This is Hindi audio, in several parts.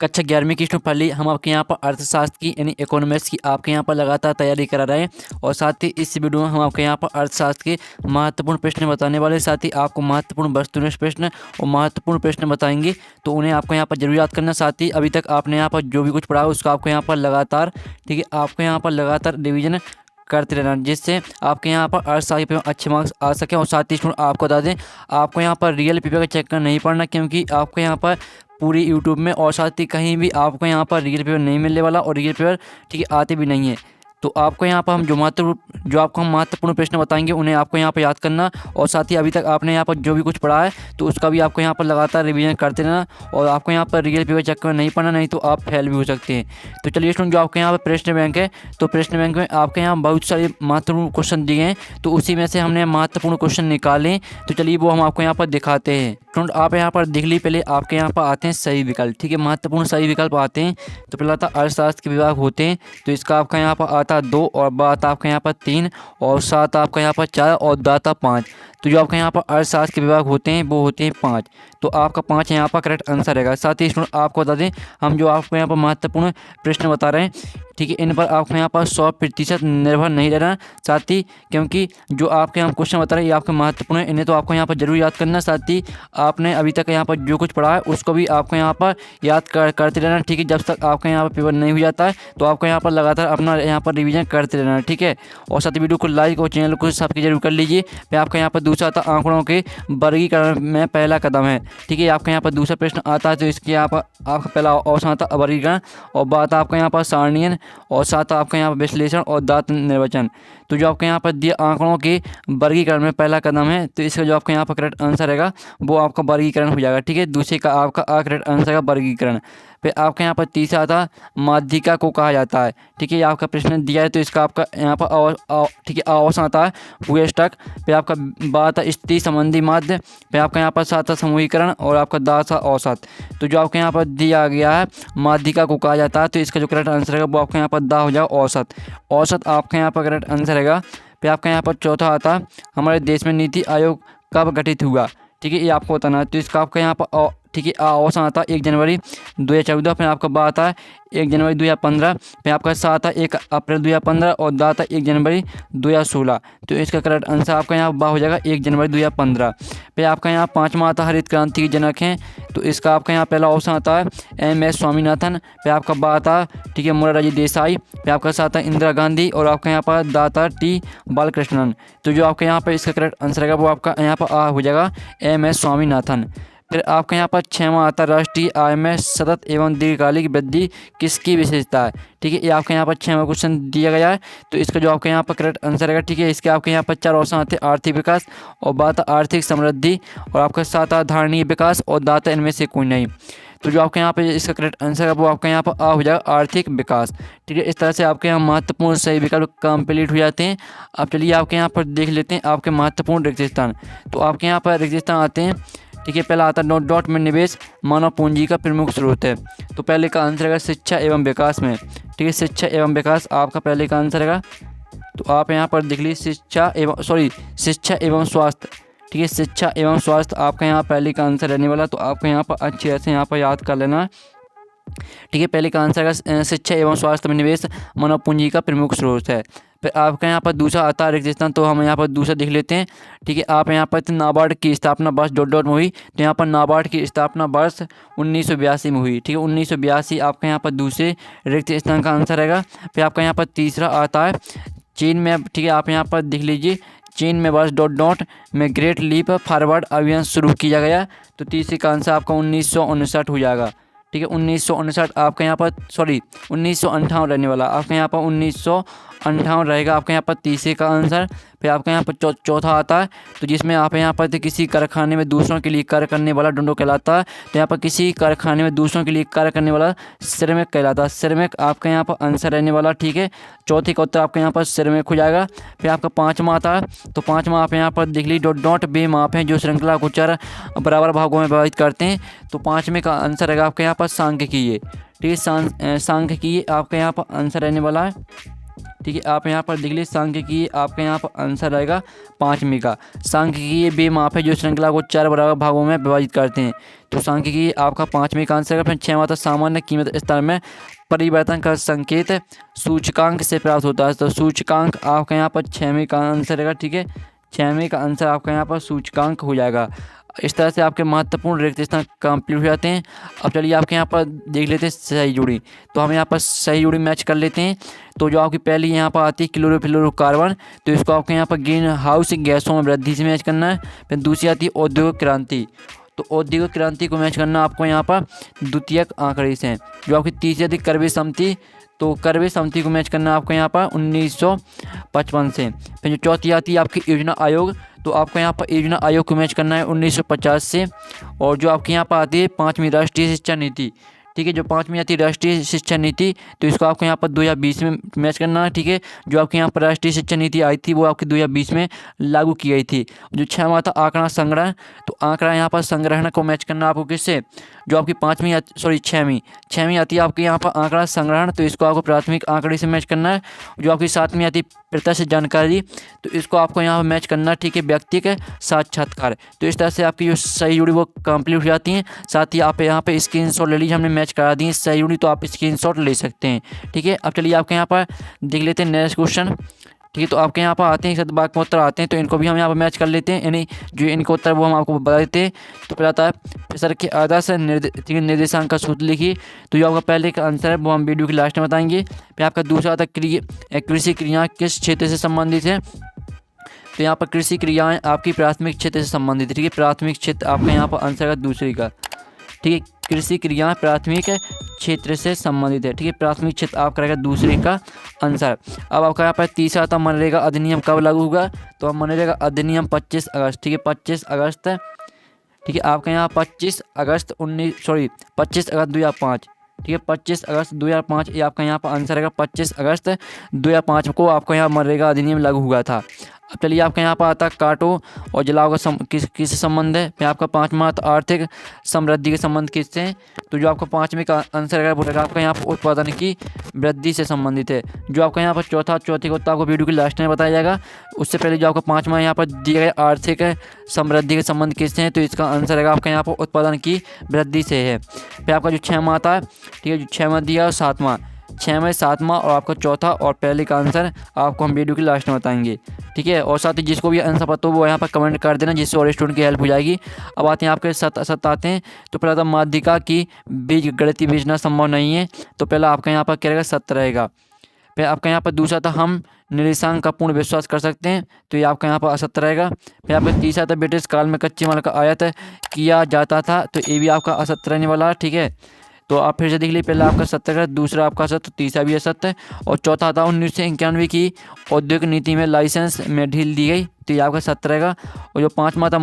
कक्षा 11वीं की स्टूडेंट हम आपके यहाँ पर अर्थशास्त्र की यानी इकोनॉमिक्स की आपके यहाँ पर लगातार तैयारी करा रहे हैं। और साथ ही इस वीडियो में हम आपके यहाँ पर अर्थशास्त्र के महत्वपूर्ण प्रश्न बताने वाले, साथ ही आपको महत्वपूर्ण वस्तुनिष्ठ प्रश्न और महत्वपूर्ण प्रश्न बताएंगे, तो उन्हें आपको यहाँ पर जरूर याद करना। साथ ही अभी तक आपने यहाँ पर जो भी कुछ पढ़ा है उसका आपको यहाँ पर लगातार, ठीक है, आपको यहाँ पर लगातार रिविजन करते रहना, जिससे आपके यहाँ पर अर्थशास्त्र पेपर अच्छे मार्क्स आ सकें। और साथ ही स्टूडेंट आपको बता दें, आपको यहाँ पर रियल पेपर का चेक कर नहीं पड़ना, क्योंकि आपको यहाँ पर पूरी यूट्यूब में और साथ ही कहीं भी आपको यहाँ पर रियल पेपर नहीं मिलने वाला, और रियल पेपर, ठीक है, आते भी नहीं है। तो आपको यहाँ पर हम जो आपको हम महत्वपूर्ण प्रश्न बताएंगे उन्हें आपको यहाँ पर याद करना। और साथ ही अभी तक आपने यहाँ पर जो भी कुछ पढ़ा है तो उसका भी आपको यहाँ पर लगातार रिवीजन करते रहना, और आपको यहाँ पर रियल पेपर चेक कर नहीं पढ़ना, नहीं तो आप फेल भी हो सकते हैं। तो चलिए स्टूडेंट, जो आपके यहाँ पर प्रश्न बैंक है, तो प्रश्न बैंक में आपके यहाँ बहुत सारे महत्वपूर्ण क्वेश्चन दिए हैं, तो उसी में से हमने महत्वपूर्ण क्वेश्चन निकाले। तो चलिए वो हम आपको यहाँ पर दिखाते हैं। स्टूडेंट आप यहाँ पर देख लीजिए, पहले आपके यहाँ पर आते हैं सही विकल्प, ठीक है, महत्वपूर्ण सही विकल्प आते हैं। तो पहला आता अर्थशास्त्र के विभाग होते हैं, तो इसका आपका यहाँ पर आता 2, और बात आपका यहाँ पर 3, और 7 आपका यहाँ पर 4, और दाता 5। तो जो आपके यहाँ पर अर्थशास्त्र के विभाग होते हैं वो होते हैं 5, तो आपका 5 यहाँ पर करेक्ट आंसर रहेगा। साथ ही स्टूडेंट आपको बता दें, हम जो आपको यहाँ पर महत्वपूर्ण प्रश्न बता रहे हैं, ठीक है, इन पर आपको यहाँ पर 100% निर्भर नहीं रहना। साथ ही क्योंकि जो आपके हम क्वेश्चन बता रहे हैं ये आपके महत्वपूर्ण है, इन्हें तो आपको यहाँ पर जरूर याद करना। साथ ही आपने अभी तक यहाँ पर जो कुछ पढ़ा है उसको भी आपको यहाँ पर याद करते रहना, ठीक है। जब तक आपका यहाँ पर पेपर नहीं हो जाता है तो आपको यहाँ पर लगातार अपना यहाँ पर रिविजन करते रहना, ठीक है। और साथ ही वीडियो को लाइक और चैनल को सब्सक्राइब जरूर कर लीजिए। फिर आपका यहाँ पर दूसरा आता आंकड़ों के वर्गीकरण में पहला कदम है, ठीक है। आपका यहाँ पर दूसरा प्रश्न आता है, तो इसके यहाँ पर आपका पहला ऑप्शन आता है वर्गीकरण, और बात आपका यहाँ पर सारणीयन, और साथ आपका यहाँ पर विश्लेषण और दात निर्वचन। तो जो आपके यहाँ पर दिए आंकड़ों के वर्गीकरण में पहला कदम है, तो इसका जो आपका यहाँ पर करेक्ट आंसर रहेगा वो आपका वर्गीकरण हो जाएगा, ठीक है। दूसरे का आपका करेक्ट आंसर है वर्गीकरण। फिर आपके यहाँ पर तीसरा आता माध्यिका को कहा जाता है, ठीक है, ये आपका प्रश्न दिया है, तो इसका आपका यहाँ पर ठीक है ऑप्शन आता है वेस्टक। फिर आपका बात स्थिति संबंधी माध्य, फिर आपका यहाँ पर साता समूहीकरण, और आपका दासा औसत। तो जो आपके यहाँ पर दिया गया है माध्यिका को कहा जाता है, तो इसका जो करेक्ट आंसर है वो आपके यहाँ पर दा हो जाएगा औसत। औसत आपके यहाँ पर करेक्ट आंसर रहेगा। फिर आपका यहाँ पर चौथा आता हमारे देश में नीति आयोग कब गठित हुआ, ठीक है, ये आपको बताना है। तो इसका आपका यहाँ पर, ठीक है, ऑप्शन आता है 1 जनवरी 2014, फिर आपका बा आता है 1 जनवरी 2015, फिर आपका सा आता है 1 अप्रैल 2015, और दा आता है 1 जनवरी 2016। तो इसका करेक्ट आंसर आपका यहाँ बा हो जाएगा 1 जनवरी 2015। फिर आपका यहाँ पाँचवा आता हरित क्रांति के जनक हैं, तो इसका आपका यहाँ पहला ऑप्शन आता है MS स्वामीनाथन, फिर आपका बा आता है, ठीक है, मोरारजी देसाई, फिर आपका सा आता है इंदिरा गांधी, और आपका यहाँ पर दा आता T बालकृष्णन। तो जो आपका यहाँ पर इसका करेक्ट आंसर रहेगा वो आपका यहाँ पर हो जाएगा MS स्वामीनाथन। फिर आपका यहाँ पर 6वां आता है राष्ट्रीय आय में सतत एवं दीर्घकालिक वृद्धि किसकी विशेषता है, ठीक है, ये आपके यहाँ पर 6वां क्वेश्चन दिया गया है, तो इसका जो आपके यहाँ पर करेक्ट आंसर रहेगा, ठीक है। इसके आपके यहाँ पर 4 ऑप्शन आते हैं आर्थिक विकास, और बात आर्थिक समृद्धि, और आपका 7 धारणीय विकास, और दाता इनमें से कोई नहीं। तो जो आपके यहाँ पे इसका करेक्ट आंसर है वो आपका यहाँ पर हो जाएगा आर्थिक विकास, ठीक है। इस तरह से आपके यहाँ महत्वपूर्ण सही विकल्प कंप्लीट हो जाते हैं। अब चलिए आपके यहाँ पर देख लेते हैं आपके महत्वपूर्ण रिक्त स्थान। तो आपके यहाँ पर रिक्त स्थान आते हैं, ठीक है। पहला आता है डॉट में निवेश मानव पूंजी का प्रमुख स्रोत है, तो पहले का आंसर है शिक्षा एवं विकास में, ठीक है, शिक्षा एवं विकास आपका पहले का आंसर है। तो आप यहाँ पर देख लीजिए शिक्षा एवं स्वास्थ्य, ठीक है, शिक्षा एवं स्वास्थ्य आपका यहाँ पहले का आंसर रहने वाला, तो आपको यहाँ पर अच्छे से यहाँ पर याद कर लेना, ठीक है। पहले का आंसर है शिक्षा एवं स्वास्थ्य में निवेश मानव पूंजी का प्रमुख स्रोत है। फिर आपका यहाँ पर दूसरा आता है रिक्त स्थान, तो हम यहाँ पर दूसरा देख लेते हैं, ठीक है। आप यहाँ पर नाबार्ड की स्थापना वर्ष डॉट में हुई, तो यहाँ पर नाबार्ड की स्थापना वर्ष 1982 में हुई, ठीक है, 1982 आपका यहाँ पर दूसरे रिक्त स्थान का आंसर रहेगा। फिर आपका यहाँ पर तीसरा आता है चीन में, ठीक है, आप यहाँ पर देख लीजिए चीन में वर्ष डॉट में ग्रेट लीप फॉरवर्ड अभियान शुरू किया गया, तो तीसरे का आंसर आपका 1959 हो जाएगा, ठीक है। 1959 आपका यहाँ पर 1958 रहने वाला, आपका यहाँ पर 1958 रहेगा आपका यहाँ पर तीसरे का आंसर। फिर आपका यहाँ पर चौथा आता है, तो जिसमें आप यहाँ पर किसी कारखाने में दूसरों के लिए कार्य करने वाला डंडो कहलाता है, तो यहाँ पर किसी कारखाने में दूसरों के लिए कार्य करने वाला श्रमिक कहलाता है, श्रमिक आपका यहाँ पर आंसर रहने वाला, ठीक है। चौथे का उत्तर आपका यहाँ पर श्रमिक हो जाएगा। फिर आपका पाँचवा आता है, तो पाँचवा आप यहाँ पर देख लीजिए डॉट बे माप हैं जो श्रृंखला को 4 बराबर भागों में विभाजित करते हैं, तो पाँचवें का आंसर रहेगा आपके यहाँ पर सांख्यिकीय, ठीक है, सांख्यिकीय आपका यहाँ पर आंसर रहने वाला है। ठीक है, आप यहाँ पर देख लीजिए सांख्यिकी आपका यहाँ पर आंसर आएगा 5वीं का। सांख्यिकी वे माप है जो श्रृंखला को 4 बराबर भागों में विभाजित करते हैं। तो सांख्यिकी आपका 5वीं का आंसर है। फिर 6वां था सामान्य कीमत स्तर में परिवर्तन का संकेत सूचकांक से प्राप्त होता है। तो सूचकांक आपका यहाँ पर 6वीं का आंसर रहेगा। ठीक है, 6वीं का आंसर आपका यहाँ पर सूचकांक हो जाएगा। इस तरह से आपके महत्वपूर्ण रिक्त स्थान कंप्लीट हो जाते हैं। अब चलिए आपके यहाँ पर देख लेते हैं सही जोड़ी। तो हम यहाँ पर सही जोड़ी मैच कर लेते हैं। तो जो आपकी पहली यहाँ पर आती है क्लोरोफ्लोरोकार्बन, तो इसको आपके यहाँ पर ग्रीन हाउस गैसों में वृद्धि से मैच करना है। फिर दूसरी आती है औद्योगिक क्रांति, तो औद्योगिक क्रांति को मैच करना आपको यहाँ पर द्वितीयक आंकड़े से। जो आपकी तीसरी आती है करवे समति, तो करवे समति को मैच करना आपको यहाँ पर 1955 से। फिर जो चौथी आती है आपकी योजना आयोग, तो आपको यहाँ पर योजना आयोग को मैच करना है 1950 से। और जो आपके यहाँ पर आती है 5वीं राष्ट्रीय शिक्षा नीति, ठीक है, जो 5वीं आती है राष्ट्रीय शिक्षा नीति, तो इसको आपको यहाँ पर 2020 में मैच करना है। ठीक है, जो आपके यहाँ पर राष्ट्रीय शिक्षा नीति आई थी वो आपकी 2020 में लागू की गई थी। जो 6वां था आंकड़ा संग्रह, तो आंकड़ा यहाँ पर संग्रहण को मैच करना आपको किससे, जो आपकी 6वीं आती है आपके यहाँ पर आंकड़ा संग्रहण, तो इसको आपको प्राथमिक आंकड़े से मैच करना है। जो आपकी 7वीं आती है प्रत्यक्ष जानकारी, तो इसको आपको यहाँ पर मैच करना है। ठीक है, व्यक्तिगत साक्षात्कार। तो इस तरह से आपकी जो सही जुड़ी वो कंप्लीट हो जाती हैं। साथ ही आप यहाँ पे स्क्रीनशॉट ले लीजिए, हमने मैच करा दी है सही जुड़ी, तो आप स्क्रीनशॉट ले सकते हैं। ठीक है, अब चलिए आपके यहाँ पर देख लेते हैं नेक्स्ट क्वेश्चन। ठीक है, तो आपके यहाँ पर आते हैं शतभाग में उत्तर आते हैं, तो इनको भी हम यहाँ पर मैच कर लेते हैं, यानी जो इनके उत्तर वो हम आपको बता देते हैं। तो पहला आता है प्रेशर के आदर्श निर्देशांक का सूत्र लिखिए। तो जो आपका पहले का आंसर है वो हम वीडियो के लास्ट में बताएंगे। फिर आपका दूसरा आता है कृषि क्रियाएँ किस क्षेत्र से संबंधित है। तो यहाँ पर कृषि क्रियाएँ आपकी प्राथमिक क्षेत्र से संबंधित है। ठीक है, प्राथमिक क्षेत्र आपका यहाँ पर आंसर है दूसरी का। ठीक है, कृषि क्रियाएँ प्राथमिक क्षेत्र से संबंधित है। ठीक है, प्राथमिक क्षेत्र आपका रहेगा दूसरे का आंसर। अब आपका यहाँ पर तीसरा था मनरेगा अधिनियम कब लागू होगा। तो अब मनरेगा अधिनियम 25 अगस्त। ठीक है, 25 अगस्त। ठीक है, आपका यहाँ 25 अगस्त 2005। ठीक है, 25 अगस्त 2005 ये आपका यहाँ पर आंसर रहेगा। 25 अगस्त 2005 को आपका यहाँ मनरेगा अधिनियम लागू हुआ था। अब चलिए आपके यहाँ पर आता है काटो और जलाओ का किससे संबंध है। फिर आपका 5वां आर्थिक समृद्धि के संबंध किससे हैं। तो जो आपका 5वें का आंसर है वो आपका यहाँ पर उत्पादन की वृद्धि से संबंधित है। जो आपका यहाँ पर चौथी का उत्तर आपको वीडियो के लास्ट में बताया जाएगा। उससे पहले जो आपका 5वां यहाँ पर दिया गया आर्थिक समृद्धि के संबंध किससे हैं, तो इसका आंसर है आपका यहाँ पर उत्पादन की वृद्धि से है। फिर आपका जो 6वां आता है, ठीक है, जो 6वां दिया और 7वां और आपका चौथा और पहले का आंसर आपको हम वीडियो के लास्ट में बताएंगे। ठीक है, और साथ ही जिसको भी आंसर पता हो वो यहाँ पर कमेंट कर देना, जिससे और स्टूडेंट की हेल्प हो जाएगी। अब आते हैं आपके सत आते हैं। तो पहला था माध्यिका की बीज गणितीय बीजना संभव नहीं है। तो पहला आपका यहाँ पर क्या रहेगा, सत्य रहेगा। फिर आपका यहाँ पर दूसरा था हम निरीक्षण का पूर्ण विश्वास कर सकते हैं। तो ये आपका यहाँ पर असत्य रहेगा। फिर आपका तीसरा था ब्रिटिश काल में कच्चे माल का आयात किया जाता था। तो ये भी आपका असत्य रहने वाला है। ठीक है, तो आप फिर से देख लीजिए, पहला आपका सत्य है, दूसरा आपका सत्य, तीसरा भी असत्य है। और चौथा था 1991 की औद्योगिक नीति में लाइसेंस में ढील दी गई। तो ये आपका सत्य रहेगा। और जो 5वां था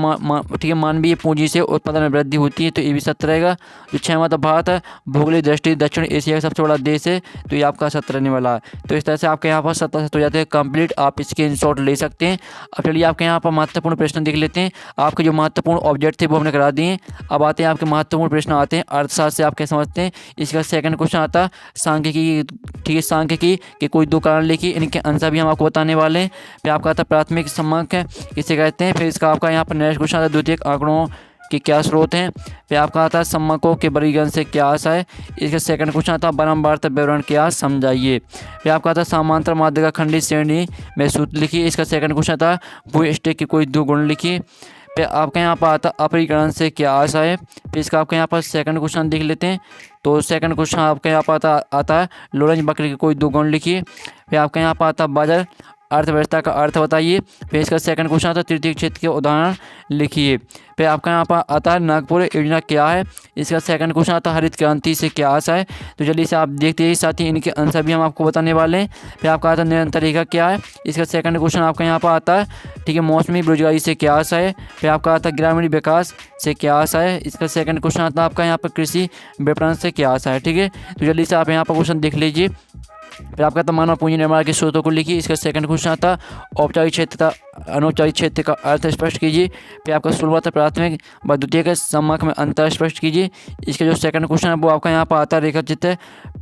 ठीक है, मानवीय पूंजी से उत्पादन में वृद्धि होती है। तो ये भी सत्य रहेगा। जो 6वां था भारत भौगोलिक दृष्टि दक्षिण एशिया का सबसे बड़ा देश है। तो ये आपका सत्य रहने वाला है। तो इस तरह से आपके यहाँ पर 7 हो जाते हैं कंप्लीट। आप स्क्रीनशॉट ले सकते हैं। अब चलिए आपके यहाँ पर महत्वपूर्ण प्रश्न देख लेते हैं। आपके जो महत्वपूर्ण ऑब्जेक्ट थे वो हमने करा दिए। अब आते हैं आपके महत्वपूर्ण प्रश्न आते हैं अर्थशास्त्र से आप क्या समझते हैं। इसका सेकंड क्वेश्चन आता है सांख्यिकी। ठीक है, सांख्यिकी के कोई 2 कारण लिखिए, इनके आंसर भी हम आपको बताने वाले हैं। फिर आपका आता है प्राथमिक सम्माक किसे कहते हैं। फिर इसका आपका यहाँ पर नेक्स्ट क्वेश्चन आता है द्वितीयक आंकड़ों के क्या स्रोत हैं। फिर आपका आता है सम्माकों के वर्गीकरण से क्या आशा है। इसका सेकंड क्वेश्चन आता है बारंबारता विवरण क्या समझाइए। फिर आपका आता है समांतर माध्यिका खंडित श्रेणी में सूत्र लिखिए। इसका सेकंड क्वेश्चन आता है भू-स्टैक के कोई 2 गुण लिखिए। फिर आपके यहाँ पर आता है अपरिकरण से क्या आशा है। फिर इसका आपके यहाँ पर सेकंड क्वेश्चन देख लेते हैं। तो सेकंड क्वेश्चन आपके यहाँ पर आता है लोरेंज वक्र के कोई 2 गुण लिखिए। फिर आपके यहाँ पर आता है बाजार अर्थव्यवस्था का अर्थ बताइए। फिर इसका सेकंड क्वेश्चन आता है तृतीय क्षेत्र के उदाहरण लिखिए। फिर आपका यहाँ पर आता है नागपुर योजना क्या है। इसका सेकंड क्वेश्चन आता है हरित क्रांति से क्या आशा है। तो जल्दी से आप देखते हैं, साथ ही इनके आंसर भी हम आपको बताने वाले हैं। फिर आपका आता है निरंतर रेखा क्या है। इसका सेकंड क्वेश्चन आपका यहाँ पर आता है, ठीक है, मौसमी बेरोजगारी से क्या आशा है। फिर आपका आता है ग्रामीण विकास से क्या आशा है। इसका सेकंड क्वेश्चन आता है आपका यहाँ पर कृषि विपणन से क्या आशा है। ठीक है, तो जल्दी से आप यहाँ पर क्वेश्चन देख लीजिए। फिर आपका था मानव पूंजी निर्माण के स्रोतों को लिखिए। इसका सेकंड क्वेश्चन आता औपचारिक क्षेत्र का अनौपचारिक क्षेत्र का अर्थ स्पष्ट कीजिए। फिर आपका शुरुआत प्राथमिक व द्वितीय के सम्मुख में अंतर स्पष्ट कीजिए। इसका जो सेकंड क्वेश्चन है वो आपका यहाँ पर आता है रेखा चित्र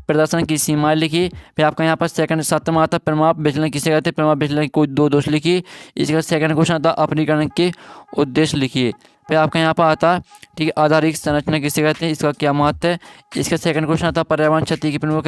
प्रदर्शन की सीमाएं लिखी। फिर आपका यहाँ पर सेकंड 7वां आता प्रमाप विश्लेषण किसे कहते हैं, प्रमाप विश्लेषण की कोई 2 दोष लिखिए। इसका सेकंड क्वेश्चन आता अपनीकरण के उद्देश्य लिखिए। फिर आपका यहाँ पर आता ठीक है आधारिक संरचना किसे कहते हैं, इसका क्या महत्व है। इसका सेकंड क्वेश्चन आता पर्यावरण क्षति के प्रमुख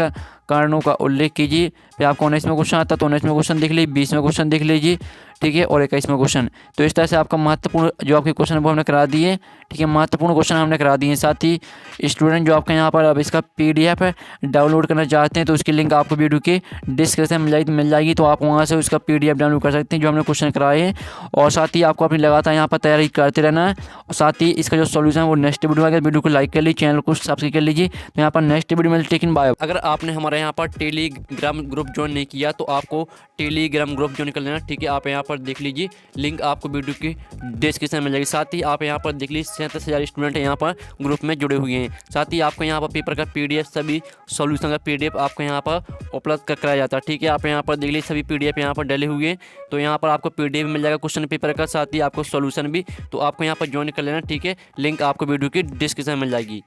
कारणों का उल्लेख कीजिए। फिर आपको 19वां क्वेश्चन आता तो 19वां क्वेश्चन देख लीजिए, 20वां क्वेश्चन देख लीजिए, ठीक है, और 21वां क्वेश्चन। तो इस तरह से आपका महत्वपूर्ण जो आपके क्वेश्चन है वो हमने करा दिए, ठीक है, महत्वपूर्ण क्वेश्चन हमने करा दिए। साथ ही स्टूडेंट जो आपका यहाँ पर अब इसका PDF डाउनलोड करना चाहते हैं तो उसकी लिंक आपको वीडियो के डिस्क्रिप्शन में मिल जाएगी, तो आप वहाँ से उसका PDF डाउनलोड कर सकते हैं जो हमने क्वेश्चन कराए हैं। और साथ ही आपको अपनी लगातार यहाँ पर तैयारी करते रहना है। और साथ ही इसका जो सोल्यूशन है वो नेक्स्ट वीडियो में, वीडियो को लाइक कर लीजिए, चैनल को सब्सक्राइब कर लीजिए। तो यहाँ पर नेक्स्ट वीडियो में टेकिन बाय। अगर आपने हमारे यहाँ पर टेलीग्राम ग्रुप ज्वाइन नहीं किया तो आपको टेलीग्राम ग्रुप ज्वाइन कर लेना, ठीक है। आप यहाँ पर देख लीजिए, लिंक आपको वीडियो की डिस्क्रिप्शन में मिल जाएगी। साथ ही आप यहाँ पर देख लीजिए 37,000 स्टूडेंट यहाँ पर ग्रुप में जुड़े हुए हैं। साथ ही आपको यहाँ पर पेपर का PDF सभी सॉल्यूशन का PDF आपको यहाँ पर उपलब्ध कराया जाता है, ठीक है। आप यहाँ पर देख लीजिए सभी PDF यहाँ पर डले हुए हैं, तो यहाँ पर आपको PDF मिल जाएगा क्वेश्चन पेपर का, साथ ही आपको सॉल्यूशन भी। तो आपको यहाँ पर ज्वाइन कर लेना, ठीक है। लिंक आपको वीडियो की डिस्क्रिप्शन में मिल जाएगी।